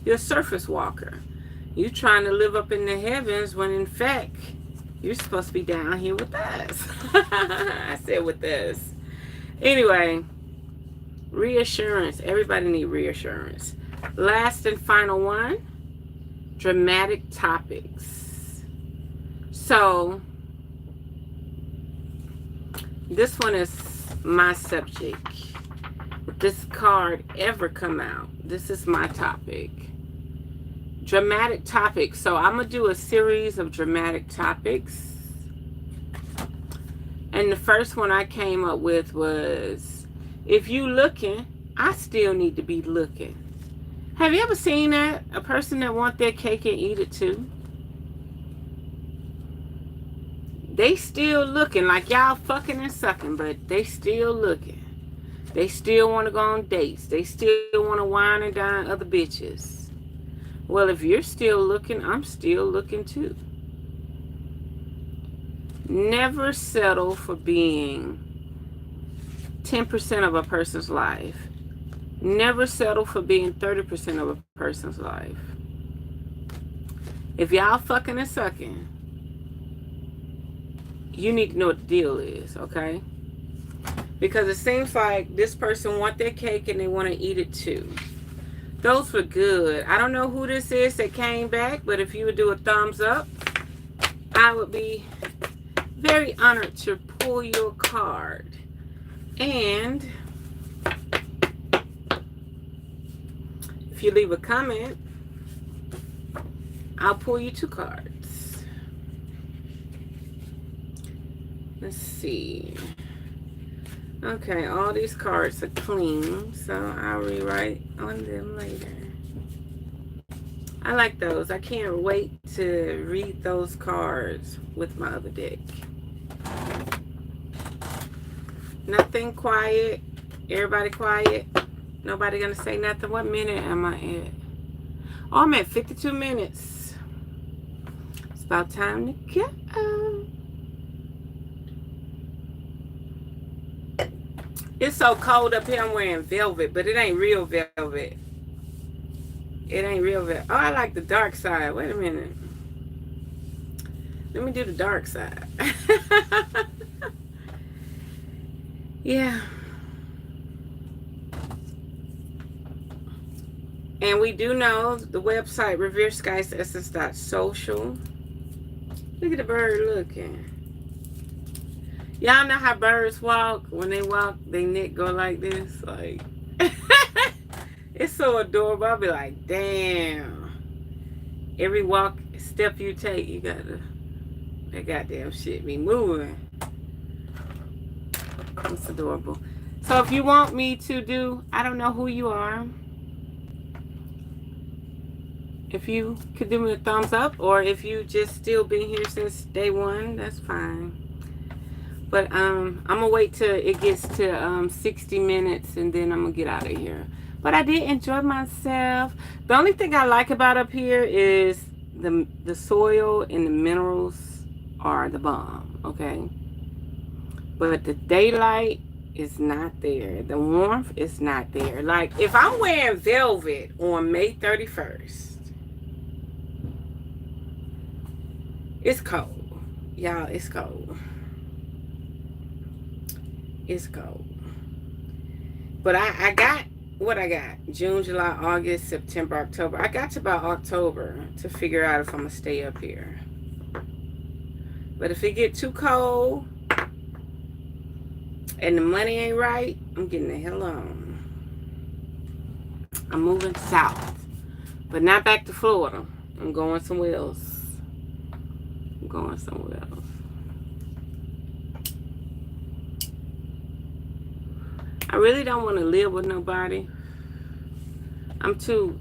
You're a surface walker. You're trying to live up in the heavens when in fact, you're supposed to be down here with us. I said with us. Anyway, reassurance. Everybody needs reassurance. Last and final one, dramatic topics. So, this one is my subject. If this card ever come out, this is my topic. Dramatic topics. So I'm going to do a series of dramatic topics. And the first one I came up with was, if you looking, I still need to be looking. Have you ever seen that? A person that want their cake and eat it too? They still looking, like y'all fucking and sucking, but they still looking. They still want to go on dates. They still want to wine and dine other bitches. Well, if you're still looking, I'm still looking too. Never settle for being 10% of a person's life. Never settle for being 30% of a person's life. If y'all fucking and sucking, you need to know what the deal is, okay? Because it seems like this person want their cake and they want to eat it too. Those were good. I don't know who this is that came back, but if you would do a thumbs up, I would be very honored to pull your card. And if you leave a comment, I'll pull you 2 cards. Let's see. Okay, all these cards are clean, so I'll rewrite on them later. I like those. I can't wait to read those cards with my other deck. Nothing quiet. Everybody quiet. Nobody gonna say nothing. What minute am I at? Oh, I'm at 52 minutes. It's about time to go. It's so cold up here, I'm wearing velvet, but it ain't real velvet. It ain't real velvet. Oh, I like the dark side. Wait a minute. Let me do the dark side. Yeah. And we do know the website, RevereSkye.social. Look at the bird looking. Y'all know how birds walk? When they walk, their neck go like this. Like, it's so adorable. I'll be like, damn. Every walk, step you take, you gotta, that goddamn shit be moving. It's adorable. So if you want me to do, I don't know who you are. If you could do me a thumbs up, or if you just still been here since day 1, that's fine. But I'm gonna wait till it gets to 60 minutes and then I'm gonna get out of here. But I did enjoy myself. The only thing I like about up here is the soil and the minerals are the bomb, okay? But the daylight is not there. The warmth is not there. Like, if I'm wearing velvet on May 31st, it's cold. Y'all, it's cold. It's cold. But I got what I got. June, July, August, September, October. I got to about October to figure out if I'm going to stay up here. But if it get too cold and the money ain't right, I'm getting the hell on. I'm moving south. But not back to Florida. I'm going somewhere else. I'm going somewhere else. I really don't want to live with nobody. I'm too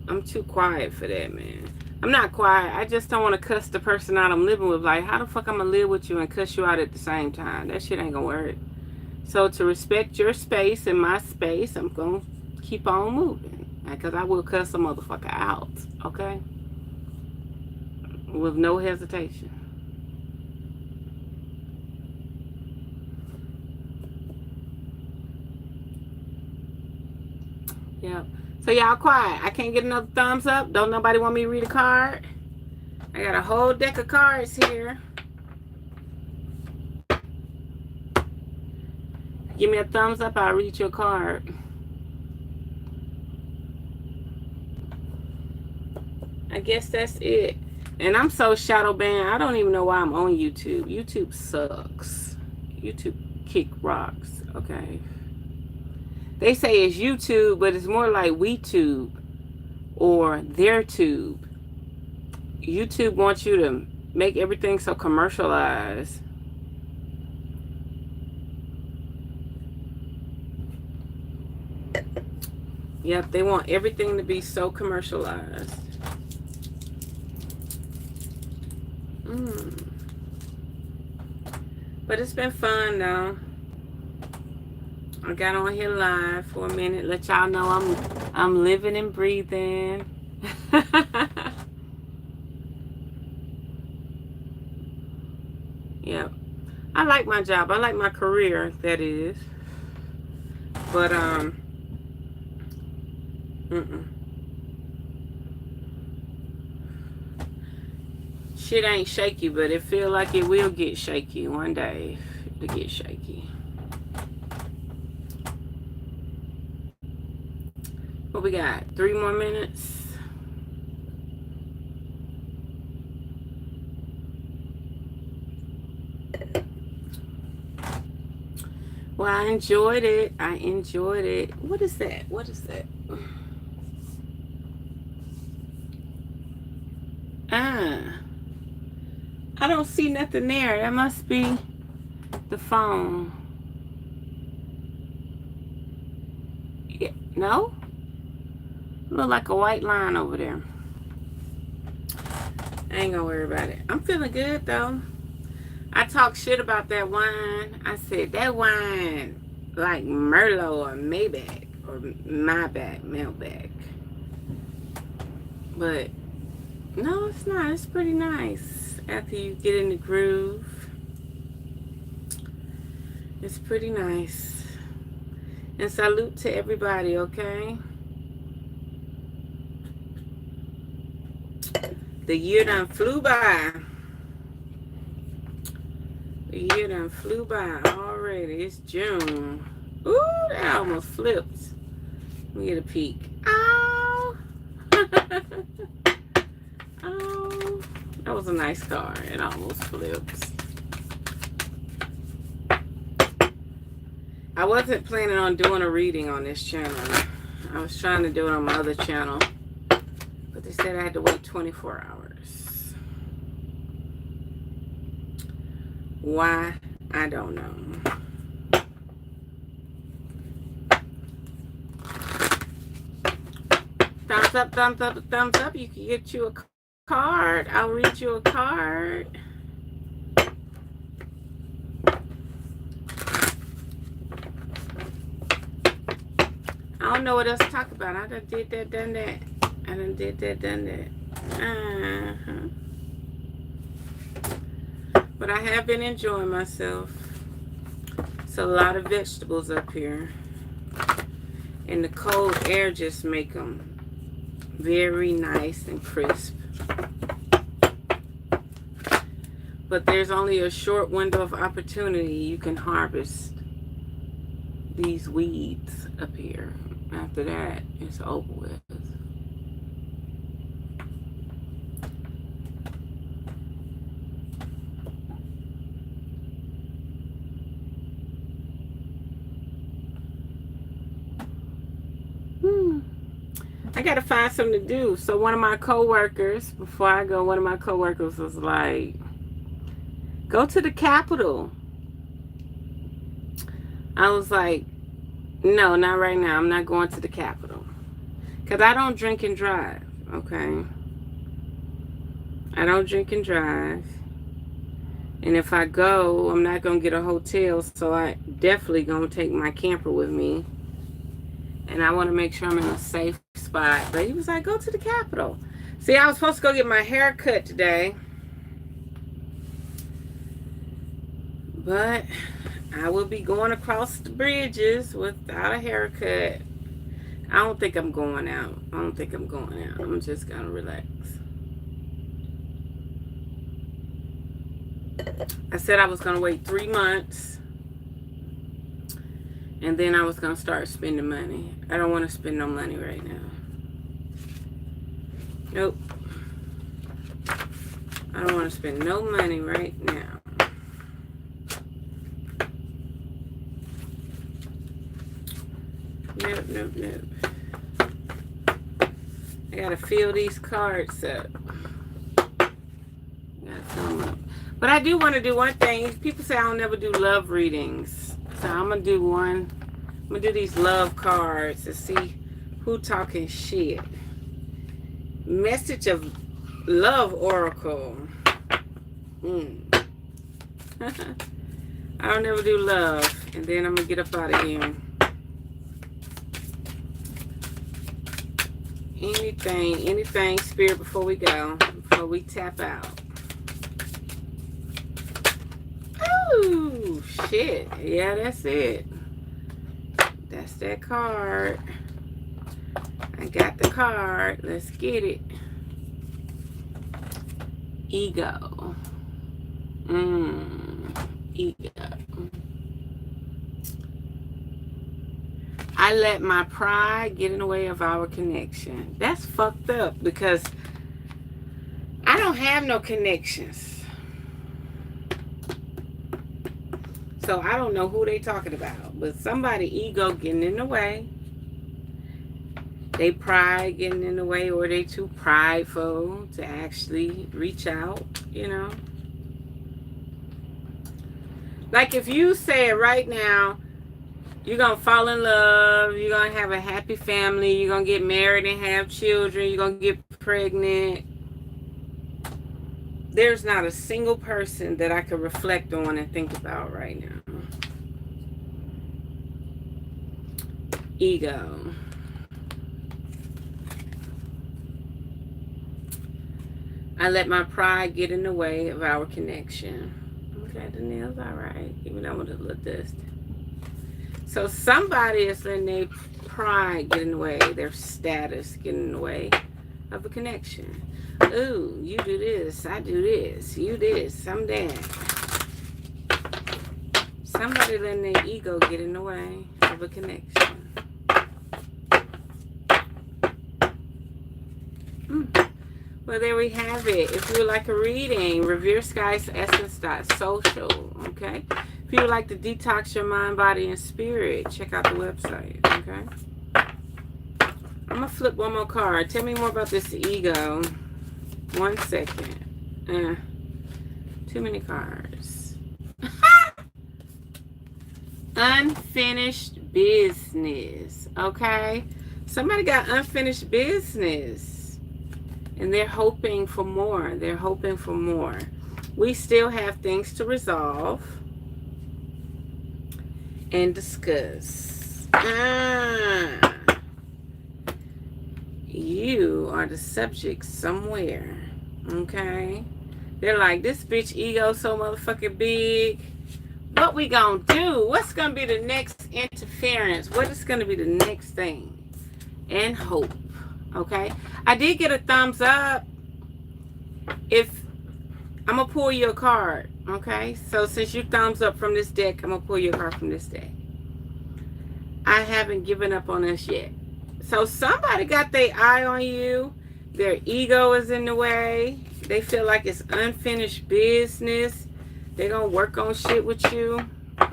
quiet for that, man. I'm not quiet. I just don't want to cuss the person out I'm living with. Like, how the fuck I'm going to live with you and cuss you out at the same time? That shit ain't going to work. So to respect your space and my space, I'm going to keep on moving. Because I will cuss a motherfucker out. Okay? With no hesitation. Yeah. So y'all quiet. I can't get another thumbs up. Don't nobody want me to read a card. I got a whole deck of cards here. Give me a thumbs up, I'll read your card. I guess that's it. And I'm so shadow banned, I don't even know why I'm on YouTube. YouTube sucks. YouTube kick rocks. Okay. They say it's YouTube, but it's more like WeTube or their tube. YouTube wants you to make everything so commercialized. Yep, they want everything to be so commercialized. But it's been fun though. I got on here live for a minute, let y'all know I'm living and breathing. Yep. I like my job. I like my career, that is. But shit ain't shaky, but it feel like it will get shaky one day. To get shaky. What we got? 3 more minutes. Well, I enjoyed it. I enjoyed it. What is that? What is that? I don't see nothing there. That must be the phone. Yeah, no? Look like a white line over there. I ain't gonna worry about it. I'm feeling good though. I talk shit about that wine. I said that wine like Merlot or Maybach or Malbec. But no, it's not. It's pretty nice after you get in the groove. It's pretty nice. And salute to everybody, okay? The year done flew by. The year done flew by already. It's June. Ooh, that almost flipped. Let me get a peek. Ow! Oh, that was a nice car. It almost flipped. I wasn't planning on doing a reading on this channel. I was trying to do it on my other channel, but they said I had to wait 24 hours. Why? I don't know. Thumbs up, thumbs up, thumbs up. You can get you a card. I'll read you a card. I don't know what else to talk about. I done did that, done that. I done did that, done that. But I have been enjoying myself. It's a lot of vegetables up here. And the cold air just make them very nice and crisp. But there's only a short window of opportunity you can harvest these weeds up here. After that, it's over with. I gotta find something to do. So one of my coworkers, before I go, one of my coworkers was like, go to the Capitol. I was like, no, not right now. I'm not going to the Capitol. Because I don't drink and drive, okay? I don't drink and drive. And if I go, I'm not going to get a hotel, so I definitely going to take my camper with me. And I want to make sure I'm in a safe spot. But he was like, go to the Capitol. See, I was supposed to go get my hair cut today. But I will be going across the bridges without a haircut. I don't think I'm going out. I don't think I'm going out. I'm just going to relax. I said I was going to wait 3 months. And then I was going to start spending money. I don't want to spend no money right now. Nope. I don't want to spend no money right now. Nope, nope, nope. I gotta fill these cards up. Gotta fill them up. But I do want to do one thing. People say I'll never do love readings. So I'm gonna do one. I'm gonna do these love cards to see Who talking shit? Message of love oracle. I don't ever do love. And then I'm going to get up out of here. Anything, spirit, before we go. Before we tap out. Oh, shit. Yeah, that's it. That's that card. I got the card. Let's get it. Ego. Ego. I let my pride get in the way of our connection. That's fucked up because I don't have no connections. So I don't know who they talking about. But somebody ego getting in the way. They pride getting in the way, or they too prideful to actually reach out, you know. Like if you say it right now, you're going to fall in love, you're going to have a happy family, you're going to get married and have children, you're going to get pregnant. There's not a single person that I could reflect on and think about right now. Ego. I let my pride get in the way of our connection. Okay, the nails all right, even though I'm a little dusty. So somebody is letting their pride get in the way, their status get in the way of a connection. Ooh, you do this, I do this, you this, I'm that. Somebody letting their ego get in the way of a connection. Well, there we have it. If you would like a reading, RevereSkye'sEssence.social, okay? If you would like to detox your mind, body, and spirit, check out the website, okay? I'm going to flip one more card. Tell me more about this ego. 1 second. Too many cards. Unfinished business, okay? Somebody got unfinished business. And they're hoping for more. They're hoping for more. We still have things to resolve and discuss. You are the subject somewhere. Okay? They're like, this bitch ego so motherfucking big. What we gonna do? What's gonna be the next interference? What is gonna be the next thing? And hope. Okay, I did get a thumbs up. If I'm gonna pull you a card, okay? So since you thumbs up from this deck, I'm gonna pull you a card from this deck. I haven't given up on us yet. So somebody got their eye on you. Their ego is in the way. They feel like it's unfinished business. They're gonna work on shit with you. Tell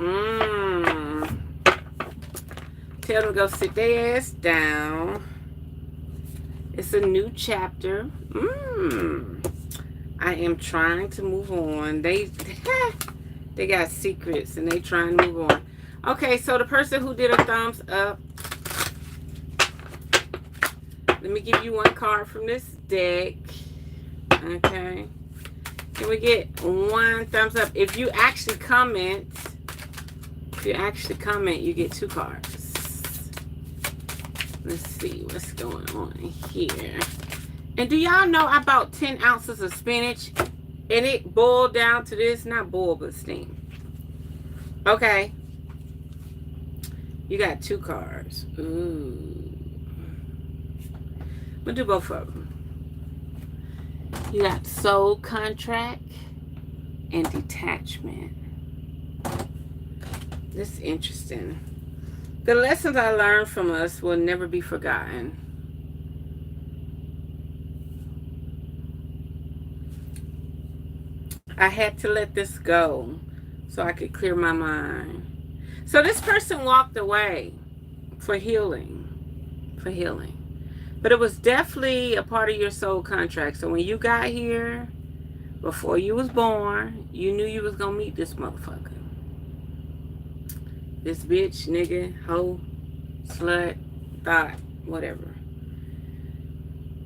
them to go sit their ass down. It's a new chapter. I am trying to move on. They got secrets and they trying to move on. Okay, so the person who did a thumbs up. Let me give you one card from this deck. Okay. Can we get one thumbs up? If you actually comment, you get 2 cards. Let's see what's going on here. And do y'all know I bought 10 ounces of spinach and it boiled down to this? Not boiled, but steam. Okay. You got 2 cards. Ooh. We'll do both of them. You got soul contract and detachment. This is interesting. The lessons I learned from us will never be forgotten. I had to let this go so I could clear my mind. So this person walked away for healing. But it was definitely a part of your soul contract. So when you got here, before you was born, you knew you was going to meet this motherfucker. This bitch, nigga, hoe, slut, thought whatever.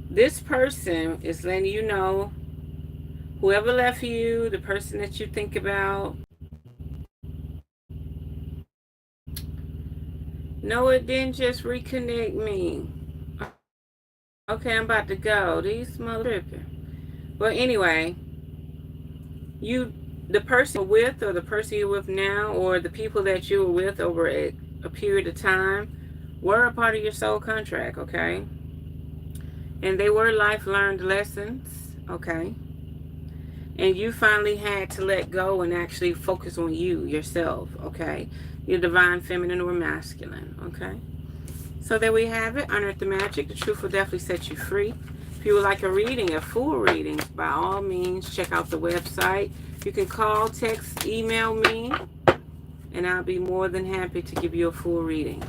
This person is letting you know, whoever left you, the person that you think about, no, it didn't just reconnect me. Okay, I'm about to go. These mother tripping. But anyway, the person you're with, or the person you're with now, or the people that you were with over a period of time, were a part of your soul contract, okay? And they were life learned lessons, okay? And you finally had to let go and actually focus on you, yourself, okay? Your divine feminine or masculine, okay? So there we have it. Unearth the magic. The truth will definitely set you free. If you would like a reading, a full reading, by all means, check out the website. You can call, text, email me, and I'll be more than happy to give you a full reading.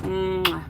Mwah.